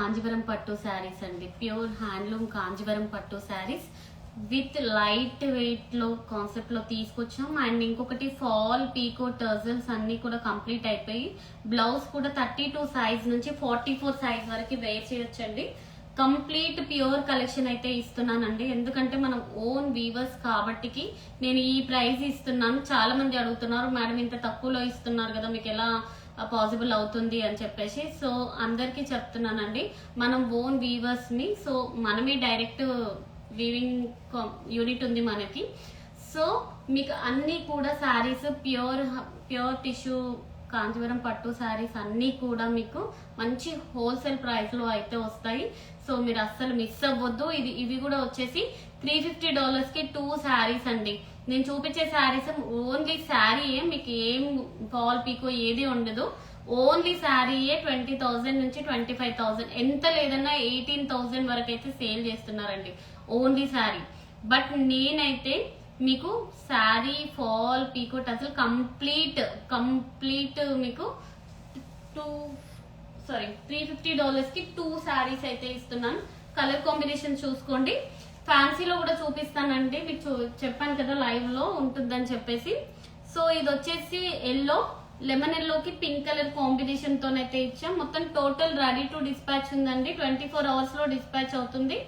కాంజీవరం పట్టు శారీస్ అండి, pure handloom Kanjeevaram పట్టు శారీస్ విత్ లైట్ వెయిట్ లో కాన్సెప్ట్ లో తీసుకొచ్చాం. అండ్ ఇంకొకటి ఫాల్ పీకో టర్జల్స్ అన్ని కూడా కంప్లీట్ అయిపోయి బ్లౌజ్ కూడా 32 సైజ్ నుంచి 44 సైజ్ వరకు వేర్ చేయొచ్చండి. కంప్లీట్ ప్యూర్ కలెక్షన్ అయితే ఇస్తున్నానండి, ఎందుకంటే మనం ఓన్ వీవర్స్ కాబట్టికి నేను ఈ ప్రైస్ ఇస్తున్నాను. చాలా మంది అడుగుతున్నారు, మేడం ఇంత తక్కువలో ఇస్తున్నారు కదా, మీకు ఎలా పాసిబుల్ అవుతుంది అని చెప్పేసి. సో అందరికీ చెప్తున్నానండి, మనం ఓన్ వీవర్స్ ని, సో మనమే డైరెక్ట్ వీవింగ్ యూనిట్ ఉంది మనకి. సో మీకు అన్ని కూడా శారీస్ ప్యూర్ టిష్యూ కాంజీవరం పట్టు శారీస్ అన్ని కూడా మీకు మంచి హోల్సేల్ ప్రైస్ లో అయితే వస్తాయి. సో మీరు అస్సలు మిస్ అవ్వద్దు. ఇవి కూడా వచ్చేసి $350 కి 2 శారీస్ అండి. నేను చూపించే శారీస్ ఓన్లీ శారీయే, మీకు ఏం ఫాల్ పీకో ఏది ఉండదు. ఓన్లీ శారీయే 20,000 నుంచి 25,000, ఎంత లేదన్నా 18,000 వరకు అయితే సేల్ చేస్తున్నారండి ఓన్లీ శారీ. బట్ నేనైతే మీకు శారీ ఫాల్ పీకోట్ అసలు కంప్లీట్ మీకు $350 కి 2 శారీస్ అయితే ఇస్తున్నాను. కలర్ కాంబినేషన్ చూసుకోండి. ఫ్యాన్సీలో కూడా చూపిస్తానండి, మీకు చెప్పాను కదా లైవ్ లో ఉంటుందని చెప్పేసి. సో ఇది వచ్చేసి ఎల్లో, లెమన్ ఎల్లోకి పింక్ కలర్ కాంబినేషన్ తోనైతే ఇచ్చాం. మొత్తం టోటల్ రెడీ టు డిస్పాచ్ ఉందండి, 24 hours లో డిస్పాచ్ అవుతుంది.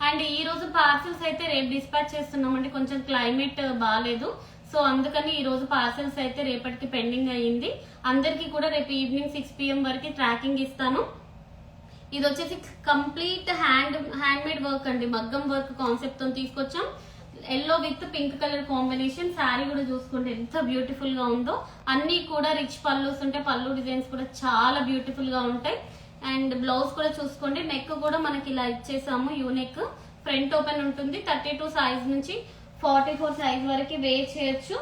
అండ్ ఈ రోజు పార్సల్స్ అయితే రేపు డిస్పాచ్ చేస్తున్నామండి, కొంచెం క్లైమేట్ బాగాలేదు. సో అందుకని ఈ రోజు పార్సల్స్ అయితే రేపటికి పెండింగ్ అయ్యింది. అందరికి కూడా రేపు ఈవినింగ్ 6 PM వరకు ట్రాకింగ్ ఇస్తాను. ఇది వచ్చేసి కంప్లీట్ హ్యాండ్ మేడ్ వర్క్ అండి, మగ్గం వర్క్ కాన్సెప్ట్ తో తీసుకొచ్చాం. Yellow with pink colour combination. Sari కూడా చూసుకోండి ఎంత బ్యూటిఫుల్ గా ఉందో. అన్ని కూడా రిచ్ పల్లూస్ ఉంటాయి, పళ్ళు డిజైన్స్ కూడా చాలా బ్యూటిఫుల్ గా ఉంటాయి. అండ్ బ్లౌజ్ కూడా చూసుకోండి, నెక్ కూడా మనకి ఇలా ఇచ్చేసాము, యూ నెక్. ఫ్రంట్ ఓపెన్ ఉంటుంది. 32 సైజ్ నుంచి 44 సైజ్ వరకు వేర్ చేయొచ్చు.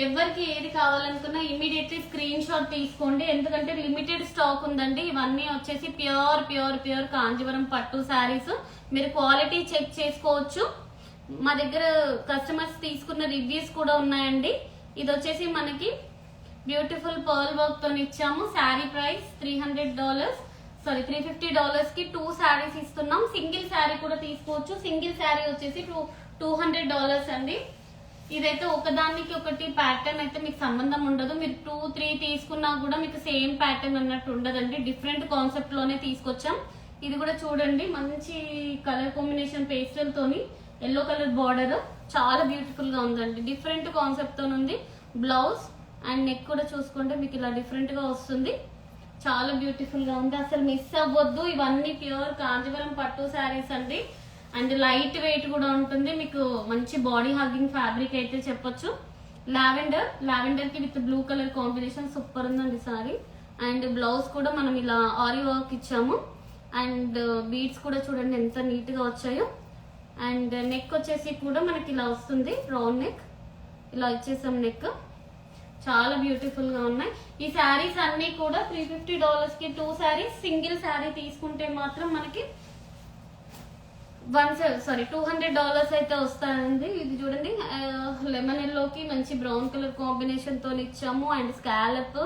ఎవరికి ఏది కావాలనుకున్నా ఇమీడియట్లీ స్క్రీన్ షాట్ తీసుకోండి, ఎందుకంటే లిమిటెడ్ స్టాక్ ఉందండి. ఇవన్నీ వచ్చేసి ప్యూర్ కాంజీవరం పట్టు శారీస్. మీరు క్వాలిటీ చెక్ చేసుకోవచ్చు. మా దగ్గర కస్టమర్స్ తీసుకున్న రివ్యూస్ కూడా ఉన్నాయండి. ఇది వచ్చేసి మనకి బ్యూటిఫుల్ పర్ల్ వర్క్ తో ఇచ్చాము. శారీ ప్రైస్ $350 కి 2 శారీస్ ఇస్తున్నాం. సింగిల్ శారీ కూడా తీసుకోవచ్చు. సింగిల్ శారీ వచ్చేసి $200 అండి. ఇదైతే ఒకదానికి ఒకటి ప్యాటర్న్ అయితే మీకు సంబంధం ఉండదు. మీరు 2, 3 తీసుకున్నా కూడా మీకు సేమ్ ప్యాటర్న్ అన్నట్టు ఉండదండి, డిఫరెంట్ కాన్సెప్ట్ లోనే తీసుకొచ్చాం. ఇది కూడా చూడండి, మంచి కలర్ కాంబినేషన్ పేస్టల్ తోని ఎల్లో కలర్ బార్డర్ చాలా బ్యూటిఫుల్ గా ఉందండి, డిఫరెంట్ కాన్సెప్ట్ తో ఉంది. బ్లౌజ్ అండ్ నెక్ కూడా చూసుకుంటే మీకు ఇలా డిఫరెంట్ గా వస్తుంది, చాలా బ్యూటిఫుల్ గా ఉంది. అసలు మిస్ అవ్వద్దు. ఇవన్నీ ప్యూర్ కాంజీవరం పట్టు శారీస్ అండి. అండ్ లైట్ వెయిట్ కూడా ఉంటుంది, మీకు మంచి బాడీ హగ్గింగ్ ఫ్యాబ్రిక్ అయితే చెప్పొచ్చు. లావెండర్ కి with blue colour combination super ఉందండి సారీ. అండ్ బ్లౌజ్ కూడా మనం ఇలా ఆరి వర్క్ ఇచ్చాము. అండ్ బీడ్స్ కూడా చూడండి ఎంత నీట్ గా వచ్చాయో. అండ్ నెక్ వచ్చేసి కూడా మనకి ఇలా వస్తుంది, రౌండ్ నెక్ ఇలా ఇచ్చేసాం నెక్, చాలా బ్యూటిఫుల్ గా ఉన్నాయి. ఈ శారీస్ అన్ని కూడా $350 కి 2 శారీస్. సింగిల్ శారీ తీసుకుంటే మాత్రం మనకి $200 అయితే వస్తాయండి. ఇది చూడండి, లెమన్ ఎల్లోకి మంచి బ్రౌన్ కలర్ కాంబినేషన్ తో ఇచ్చాము. అండ్ స్కాలప్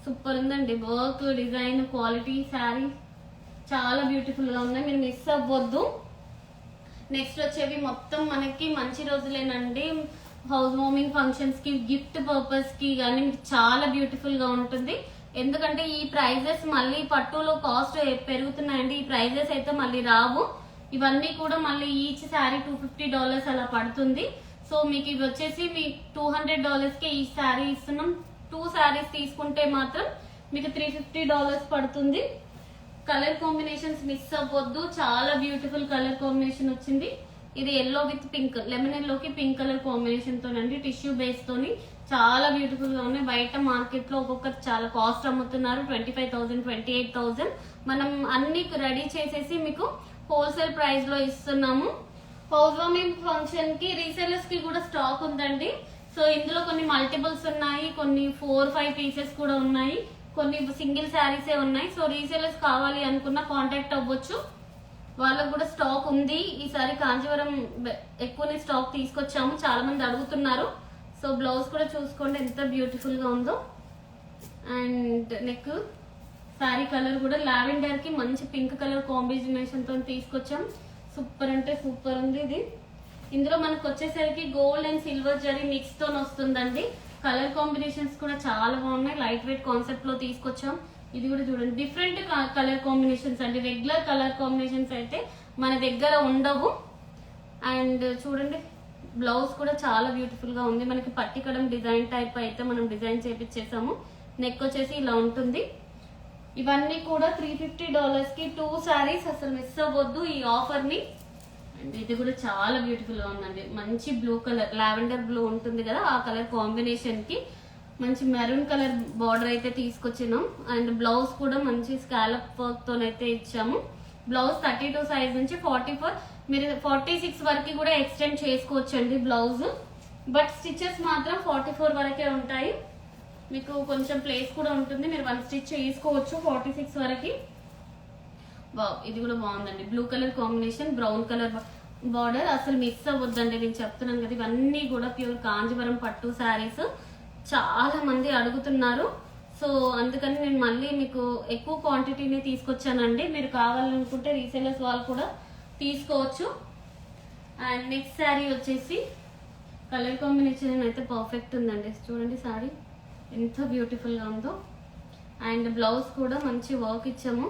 సూపర్ ఉందండి, వర్క్ డిజైన్ క్వాలిటీ శారీ చాలా బ్యూటిఫుల్ గా ఉన్నాయి, మీరు మిస్ అవ్వద్దు. నెక్స్ట్ వచ్చేవి మొత్తం మనకి మంచి రోజులేనండి, హౌస్ వార్మింగ్ ఫంక్షన్స్ కి, గిఫ్ట్ పర్పస్ కి కానీ చాలా బ్యూటిఫుల్ గా ఉంటుంది. ఎందుకంటే ఈ ప్రైజెస్ మళ్ళీ పట్టులో కాస్ట్ పెరుగుతున్నాయండి, ఈ ప్రైజెస్ అయితే మళ్ళీ రావు. ఇవన్నీ కూడా మళ్ళీ ఈచ్ శారీ $250 అలా పడుతుంది. సో మీకు ఇవి వచ్చేసి మీ $200 కి ఈ శారీ ఇస్తున్నాం. 2 శారీస్ తీసుకుంటే మాత్రం మీకు $350 పడుతుంది. కలర్ కాంబినేషన్స్ మిస్ అవ్వద్దు, చాలా బ్యూటిఫుల్ కలర్ కాంబినేషన్ వచ్చింది. ఇది ఎల్లో విత్ పింక్, లెమన్ ఎల్లోకి పింక్ కలర్ కాంబినేషన్ తోనండి, టిష్యూ బేస్ తోని చాలా బ్యూటిఫుల్ గా ఉన్నాయి. బయట మార్కెట్ లో ఒక్కొక్కరు చాలా కాస్ట్ అమ్ముతున్నారు, 25,000, 28,000. మనం అన్ని రెడీ చేసేసి మీకు హోల్సేల్ ప్రైస్ లో ఇస్తున్నాము. హౌస్ వార్మింగ్ ఫంక్షన్ కి రీసేలర్స్ కి కూడా స్టాక్ ఉందండి. సో ఇందులో కొన్ని మల్టిపుల్స్ ఉన్నాయి, కొన్ని 4-5 పీసెస్ కూడా ఉన్నాయి, కొన్ని సింగిల్ శారీసే ఉన్నాయి. సో రీసేలర్స్ కావాలి అనుకున్న కాంటాక్ట్ అవ్వచ్చు, వాళ్ళకు కూడా స్టాక్ ఉంది. ఈసారి కాంజీవరం ఎక్కువనే స్టాక్ తీసుకొచ్చాము, చాలా మంది అడుగుతున్నారు. సో బ్లౌజ్ కూడా చూసుకోండి ఎంత బ్యూటిఫుల్ గా ఉందో. అండ్ నెక్ శారీ కలర్ కూడా లావెండర్ కి మంచి పింక్ కలర్ కాంబినేషన్ తో తీసుకొచ్చాం. సూపర్ అంటే సూపర్ ఉంది ఇది. ఇందులో మనకు వచ్చేసరికి gold and silver zari mix తో వస్తుందండి. కలర్ కాంబినేషన్స్ కూడా చాలా బాగున్నాయి. లైట్ వెయిట్ కాన్సెప్ట్ లో తీసుకొచ్చాం. ఇది కూడా చూడండి డిఫరెంట్ కలర్ కాంబినేషన్స్ అండి. రెగ్యులర్ కలర్ కాంబినేషన్స్ అయితే మన దగ్గర ఉండవు. అండ్ చూడండి బ్లౌజ్ కూడా చాలా బ్యూటిఫుల్ గా ఉంది. మనకి పట్టికడం డిజైన్ టైప్ అయితే మనం డిజైన్ చేపించేసాము. నెక్ వచ్చేసి ఇలా ఉంటుంది. ఇవన్నీ కూడా $350 కి 2 సారీస్. అసలు మిస్ అవ్వద్దు ఈ ఆఫర్ ని. అండ్ ఇది కూడా చాలా బ్యూటిఫుల్ గా ఉందండి. మంచి బ్లూ కలర్, లావెండర్ బ్లూ ఉంటుంది కదా, ఆ కలర్ కాంబినేషన్ కి మంచి మెరూన్ కలర్ బార్డర్ అయితే తీసుకొచ్చినాం. అండ్ బ్లౌజ్ కూడా మంచి స్కాలప్ వర్క్ తోనైతే ఇచ్చాము. బ్లౌజ్ 32 సైజ్ నుంచి 44, మీరు 46 వరకు కూడా ఎక్స్టెండ్ చేసుకోవచ్చు అండి బ్లౌజ్. బట్ స్టిచెస్ మాత్రం 44 వరకే ఉంటాయి. మీకు కొంచెం ప్లేస్ కూడా ఉంటుంది, మీరు 1 స్టిచ్ వేసుకోవచ్చు 46 వరకు. ఇది కూడా బాగుందండి. Blue colour combination, brown colour border. అసలు మిస్ అవ్వద్దండి, నేను చెప్తున్నాను కదా. ఇవన్నీ కూడా ప్యూర్ కాంజీవరం పట్టు శారీస్. చాలా మంది అడుగుతున్నారు. సో అందుకని నేను మళ్ళీ మీకు ఎక్కువ క్వాంటిటీని తీసుకొచ్చానండి. మీరు కావాలనుకుంటే రీసేలర్స్ వాళ్ళు కూడా తీసుకోవచ్చు. అండ్ నెక్స్ట్ శారీ వచ్చేసి కలర్ కాంబినేషన్ అయితే పర్ఫెక్ట్ ఉందండి. చూడండి శారీ ఎంత బ్యూటిఫుల్ గా ఉందో. అండ్ బ్లౌజ్ కూడా మంచి వర్క్ ఇచ్చాము.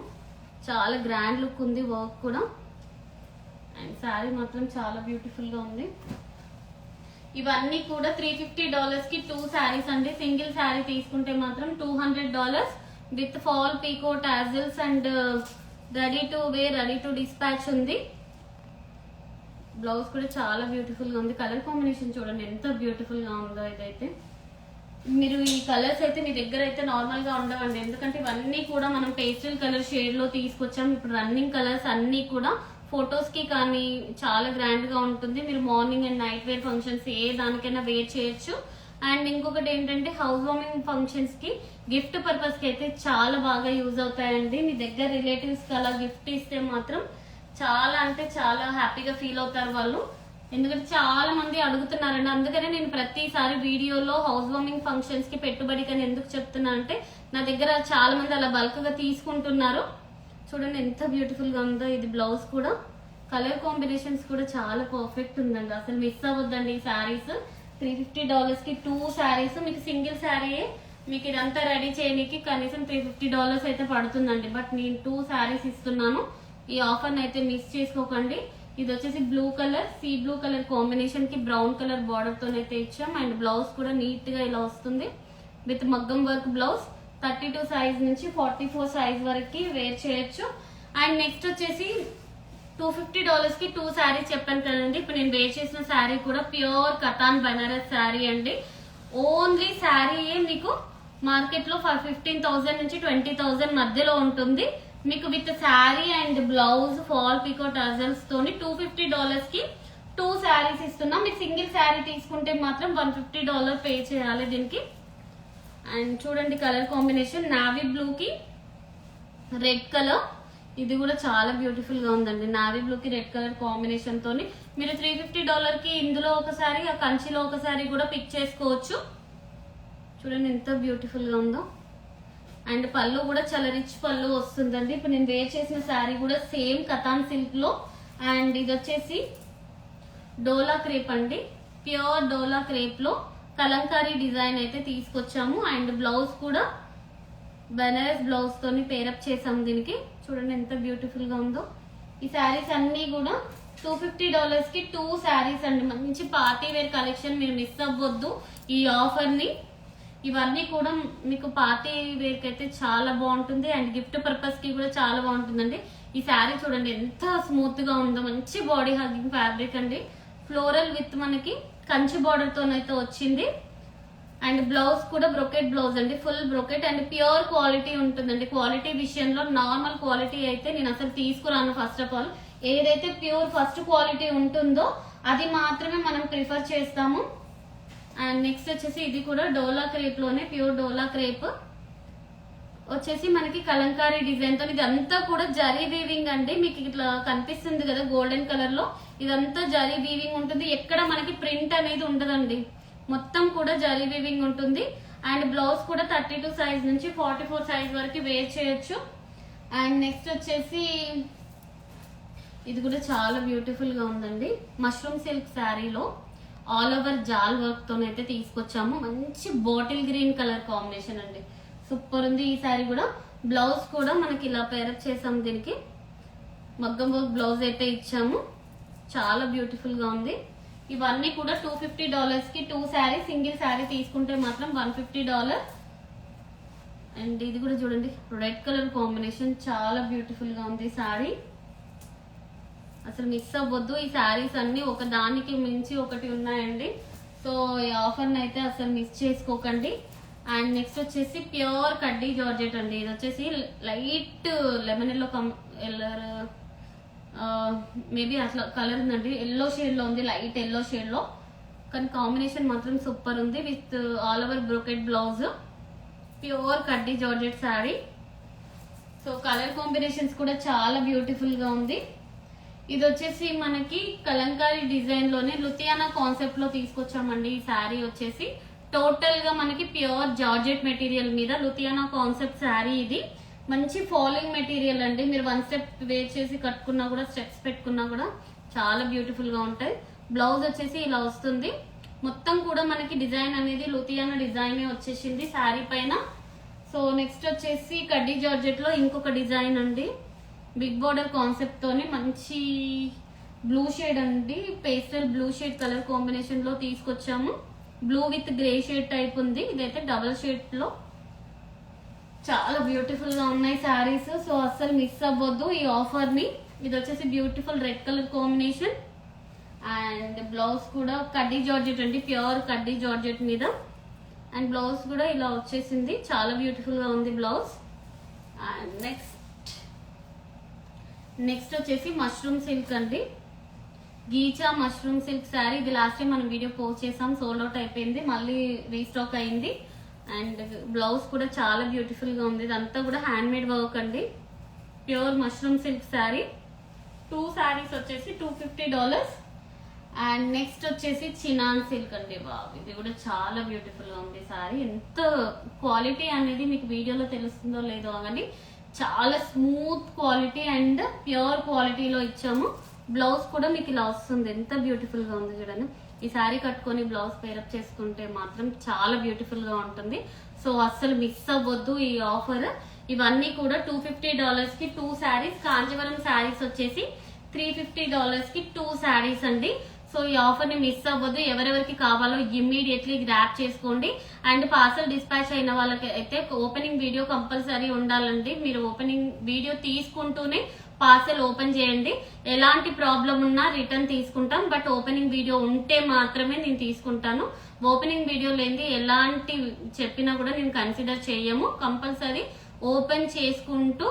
చాలా గ్రాండ్ లుక్ ఉంది వర్క్ కూడా. అండ్ శారీ మాత్రం చాలా బ్యూటిఫుల్ గా ఉంది. ఇవన్నీ కూడా $350 కి 2 శారీస్ అండి. సింగిల్ శారీ తీసుకుంటే మాత్రం $200 with fall picot tassels and ready to wear, ready to dispatch ఉంది. బ్లౌజ్ కూడా చాలా బ్యూటిఫుల్ గా ఉంది. కలర్ కాంబినేషన్ చూడండి ఎంత బ్యూటిఫుల్ గా ఉందో. ఇదైతే మీరు ఈ కలర్స్ అయితే మీ దగ్గర అయితే నార్మల్ గా ఉండవండి. ఎందుకంటే ఇవన్నీ కూడా మనం పేస్టల్ కలర్ షేడ్ లో తీసుకొచ్చాం. ఇప్పుడు రన్నింగ్ కలర్స్ అన్ని కూడా ఫొటోస్ కి కానీ చాలా గ్రాండ్ గా ఉంటుంది. మీరు morning and night wear functions ఏ దానికైనా వేర్ చేయొచ్చు. అండ్ ఇంకొకటి ఏంటంటే హౌస్ వార్మింగ్ ఫంక్షన్స్ కి గిఫ్ట్ పర్పస్ కి అయితే చాలా బాగా యూజ్ అవుతాయండి. మీ దగ్గర రిలేటివ్స్ కి అలా గిఫ్ట్ ఇస్తే మాత్రం చాలా అంటే చాలా హ్యాపీగా ఫీల్ అవుతారు వాళ్ళు. ఎందుకంటే చాలా మంది అడుగుతున్నారండి. అందుకనే నేను ప్రతిసారి వీడియోలో హౌస్ వార్మింగ్ ఫంక్షన్స్ కి పెట్టుబడికి అని ఎందుకు చెప్తున్నా అంటే నా దగ్గర చాలా మంది అలా బల్క్ గా తీసుకుంటున్నారు. చూడండి ఎంత బ్యూటిఫుల్ గా ఉందో. ఇది బ్లౌజ్ కూడా కలర్ కాంబినేషన్స్ కూడా చాలా పర్ఫెక్ట్ ఉందండి. అసలు మిస్ అవ్వద్దండి ఈ శారీస్. $350 కి 2 శారీస్. మీకు సింగిల్ శారీ మీకు ఇదంతా రెడీ చేయడానికి కనీసం $350 అయితే పడుతుందండి. బట్ నేను 2 శారీస్ ఇస్తున్నాను. ఈ ఆఫర్ అయితే మిస్ చేసుకోకండి. ఇది వచ్చేసి blue colour, sea blue colour combination కి బ్రౌన్ కలర్ బార్డర్ తోనైతే ఇచ్చాం. అండ్ బ్లౌజ్ కూడా నీట్ గా ఇలా వస్తుంది విత్ మగ్గం వర్క్ బ్లౌజ్. 32 సైజ్ నుంచి 44 సైజ్ వరకు వేర్ చేయొచ్చు. అండ్ నెక్స్ట్ వచ్చేసి $250 కి 2 శారీస్ చెప్పాను కదండి. ఇప్పుడు నేను వేర్ చేసిన శారీ కూడా ప్యూర్ కతాన్ బనారస్ శారీ అండి. ఓన్లీ శారీయే మీకు మార్కెట్ లో 15,000 నుంచి 20,000 మధ్యలో ఉంటుంది. మీకు with sari and blouse fall pico tassels తోని $250 కి 2 శారీస్ ఇస్తున్నాం. మీకు సింగిల్ శారీ తీసుకుంటే మాత్రం $150 పే చేయాలి దీనికి. అండ్ చూడండి కలర్ కాంబినేషన్ నావీ బ్లూ కి రెడ్ కలర్. ఇది కూడా చాలా బ్యూటిఫుల్ గా ఉందండి. నావీ బ్లూ కి రెడ్ కలర్ కాంబినేషన్ తోని మీరు $350 కి ఇందులో ఒకసారి ఆ కంచిలో ఒకసారి కూడా పిక్ చేసుకోవచ్చు. చూడండి ఎంత బ్యూటిఫుల్ గా ఉందో. అండ్ పళ్ళు కూడా చాలా రిచ్ పళ్ళు వస్తుందండి. ఇప్పుడు నేను వేర్ చేసిన శారీ కూడా సేమ్ కతాన్ సిల్క్ లో. అండ్ ఇది వచ్చేసి డోలా క్రేప్ అండి. ప్యూర్ డోలా క్రేప్ లో కలంకారీ డిజైన్ అయితే తీసుకొచ్చాము. అండ్ బ్లౌజ్ కూడా బనారస్ బ్లౌజ్ తోని పేరప్ చేసాము దీనికి. చూడండి ఎంత బ్యూటిఫుల్ గా ఉందో. ఈ శారీస్ అన్ని కూడా $250 కి 2 శారీస్ అండి. మంచి పార్టీ వేర్ కలెక్షన్, మీరు మిస్ అవ్వద్దు ఈ ఆఫర్ ని. ఇవన్నీ కూడా మీకు పార్టీ వేర్ కి అయితే చాలా బాగుంటుంది. అండ్ గిఫ్ట్ పర్పస్ కి కూడా చాలా బాగుంటుందండి. ఈ శారీ చూడండి ఎంత స్మూత్ గా ఉందో. మంచి బాడీ హగ్గింగ్ ఫ్యాబ్రిక్ అండి. ఫ్లోరల్ విత్ మనకి కంచి బార్డర్ తోనైతే వచ్చింది. అండ్ బ్లౌజ్ కూడా బ్రొకెట్ బ్లౌజ్ అండి, full brocade. And pure quality ఉంటుందండి. క్వాలిటీ విషయంలో నార్మల్ క్వాలిటీ అయితే నేను అసలు తీసుకురాను. ఫస్ట్ ఆఫ్ ఆల్ ఏదైతే ప్యూర్ ఫస్ట్ క్వాలిటీ ఉంటుందో అది మాత్రమే మనం ప్రిఫర్ చేస్తాము. అండ్ నెక్స్ట్ వచ్చేసి ఇది కూడా డోలా క్రేప్ లోనే ప్యూర్ డోలా క్రేప్ వచ్చేసి మనకి కలంకారీ డిజైన్ తో. ఇదంతా కూడా జరీ వీవింగ్ అండి. మీకు ఇట్లా కనిపిస్తుంది కదా గోల్డెన్ కలర్ లో, ఇదంతా జరీ వీవింగ్ ఉంటుంది. ఎక్కడ మనకి ప్రింట్ అనేది ఉండదండి, మొత్తం కూడా జరీ వీవింగ్ ఉంటుంది. అండ్ బ్లౌజ్ కూడా 32 సైజ్ నుంచి 44 సైజ్ వరకు వేర్ చేయొచ్చు. అండ్ నెక్స్ట్ వచ్చేసి ఇది కూడా చాలా బ్యూటిఫుల్ గా ఉందండి. మష్రూమ్ సిల్క్ శారీలో ఆల్ ఓవర్ జాల్ వర్క్ తోనైతే తీసుకొచ్చాము. మంచి బాటిల్ గ్రీన్ కలర్ కాంబినేషన్ అండి, సూపర్ ఉంది ఈ శారీ కూడా. బ్లౌజ్ కూడా మనకి ఇలా పేరప్ చేసాము, దీనికి మగ్గం వర్క్ బ్లౌజ్ అయితే ఇచ్చాము. చాలా బ్యూటిఫుల్ గా ఉంది. ఇవన్నీ కూడా $250 కి 2 శారీ. సింగిల్ శారీ తీసుకుంటే మాత్రం $150. అండ్ ఇది కూడా చూడండి, రెడ్ కలర్ కాంబినేషన్, చాలా బ్యూటిఫుల్ గా ఉంది శారీ. అసలు మిస్ అవ్వద్దు, ఈ శారీస్ అన్ని ఒక దానికి మించి ఒకటి ఉన్నాయండి. సో ఈ ఆఫర్ని అయితే అసలు మిస్ చేసుకోకండి. అండ్ నెక్స్ట్ వచ్చేసి ప్యూర్ కడ్డీ జార్జెట్ అండి. ఇది వచ్చేసి లైట్ లెమన్ ఎల్లో మేబీ అట్లా కలర్ ఉందండి, ఎల్లో షేడ్ లో ఉంది, లైట్ ఎల్లో షేడ్ లో. కానీ కాంబినేషన్ మాత్రం సూపర్ ఉంది with all over brocade blouse. Pure కడ్డీ georgette sari. So colour combinations కూడా చాలా బ్యూటిఫుల్ గా ఉంది. ఇది వచ్చేసి మనకి కలంకారీ డిజైన్ లోనే లుథియానా కాన్సెప్ట్ లో తీసుకొచ్చామండి. ఈ శారీ వచ్చేసి టోటల్ గా మనకి ప్యూర్ జార్జెట్ మెటీరియల్ మీద లుథియానా కాన్సెప్ట్ శారీ. ఇది మంచి ఫాలింగ్ మెటీరియల్ అండి. మీరు 1 స్టెప్ వేర్ చేసి కట్టుకున్నా కూడా, స్టెప్స్ పెట్టుకున్నా కూడా చాలా బ్యూటిఫుల్ గా ఉంటాయి. బ్లౌజ్ వచ్చేసి ఇలా వస్తుంది. మొత్తం కూడా మనకి డిజైన్ అనేది లుథియానా డిజైన్ వచ్చేసింది శారీ పైన. సో నెక్స్ట్ వచ్చేసి కడ్డీ జార్జెట్ లో ఇంకొక డిజైన్ అండి, బిగ్ బోర్డర్ కాన్సెప్ట్ తోని మంచి బ్లూ షేడ్ అండి, pastel blue shade colour combination లో తీసుకొచ్చాము. Blue with grey shade type ఉంది. ఇదైతే డబల్ షేడ్ లో చాలా బ్యూటిఫుల్ గా ఉన్నాయి శారీస్. సో అస్సలు మిస్ అవ్వద్దు ఈ ఆఫర్ ని. ఇది వచ్చేసి beautiful red colour combination. And blouse కూడా కడ్డీ జార్జెట్ అండి, ప్యూర్ కడ్డీ జార్జెట్ మీద. అండ్ బ్లౌజ్ కూడా ఇలా వచ్చేసింది, చాలా బ్యూటిఫుల్ గా ఉంది బ్లౌజ్. అండ్ నెక్స్ట్ వచ్చేసి మష్రూమ్ సిల్క్ అండి, గీచా మష్రూమ్ సిల్క్ శారీ. ఇది లాస్ట్ టైం మనం వీడియో పోస్ట్ చేసాం, సోల్డ్ అవుట్ అయిపోయింది, మళ్ళీ రీస్టాక్ అయింది. అండ్ బ్లౌజ్ కూడా చాలా బ్యూటిఫుల్ గా ఉంది. ఇదంతా కూడా హ్యాండ్ మేడ్ వర్క్ అండి, pure mushroom silk sari. 2 saris వచ్చేసి $250. అండ్ నెక్స్ట్ వచ్చేసి చినాన్ సిల్క్ అండి. బాబు ఇది కూడా చాలా బ్యూటిఫుల్ గా ఉంది శారీ. ఎంత క్వాలిటీ అనేది మీకు వీడియోలో తెలుస్తుందో లేదో కానీ చాలా స్మూత్ క్వాలిటీ అండ్ ప్యూర్ క్వాలిటీలో ఇచ్చాము. బ్లౌజ్ కూడా మీకు ఇలా వస్తుంది, ఎంత బ్యూటిఫుల్ గా ఉంది చూడండి. ఈ శారీ కట్టుకొని బ్లౌజ్ పేరప్ చేసుకుంటే మాత్రం చాలా బ్యూటిఫుల్ గా ఉంటుంది. సో అస్సలు మిస్ అవ్వద్దు ఈ ఆఫర్. ఇవన్నీ కూడా $250 కి 2 శారీస్. కాంజీవరం శారీస్ వచ్చేసి $350 కి 2 శారీస్ అండి. సో ఈ ఆఫర్ ని మిస్ అవ్వద్దు. ఎవరెవరికి కావాలో ఇమ్మీడియట్లీ గ్రాప్ చేసుకోండి. అండ్ పార్సల్ డిస్పాచ్ అయిన వాళ్ళకి అయితే ఓపెనింగ్ వీడియో కంపల్సరీ ఉండాలండి. మీరు ఓపెనింగ్ వీడియో తీసుకుంటూనే పార్సల్ ఓపెన్ చేయండి. ఎలాంటి ప్రాబ్లం ఉన్నా రిటర్న్ తీసుకుంటాం, బట్ ఓపెనింగ్ వీడియో ఉంటే మాత్రమే నేను తీసుకుంటాను. ఓపెనింగ్ వీడియో లేని ఎలాంటి చెప్పినా కూడా నేను కన్సిడర్ చేయము. కంపల్సరీ ఓపెన్ చేసుకుంటూ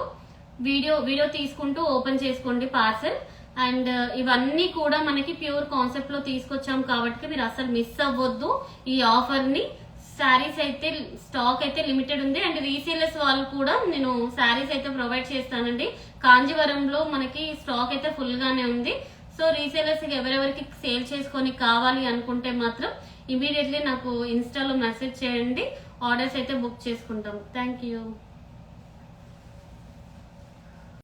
వీడియో తీసుకుంటూ ఓపెన్ చేసుకోండి పార్సల్. అండ్ ఇవన్నీ కూడా మనకి ప్యూర్ కాన్సెప్ట్ లో తీసుకొచ్చాం కాబట్టి మీరు అసలు మిస్ అవ్వద్దు ఈ ఆఫర్ ని. శారీస్ అయితే స్టాక్ అయితే లిమిటెడ్ ఉంది. అండ్ రీసేలర్స్ వాళ్ళు కూడా నేను శారీస్ అయితే ప్రొవైడ్ చేస్తానండి. కాంజీవరంలో మనకి స్టాక్ అయితే ఫుల్ గానే ఉంది. సో రీసేలర్స్ ఎవరెవరికి సేల్ చేసుకొని కావాలి అనుకుంటే మాత్రం ఇమీడియట్లీ నాకు ఇన్స్టాలో మెసేజ్ చేయండి, ఆర్డర్స్ అయితే బుక్ చేసుకుంటాం. Thank you.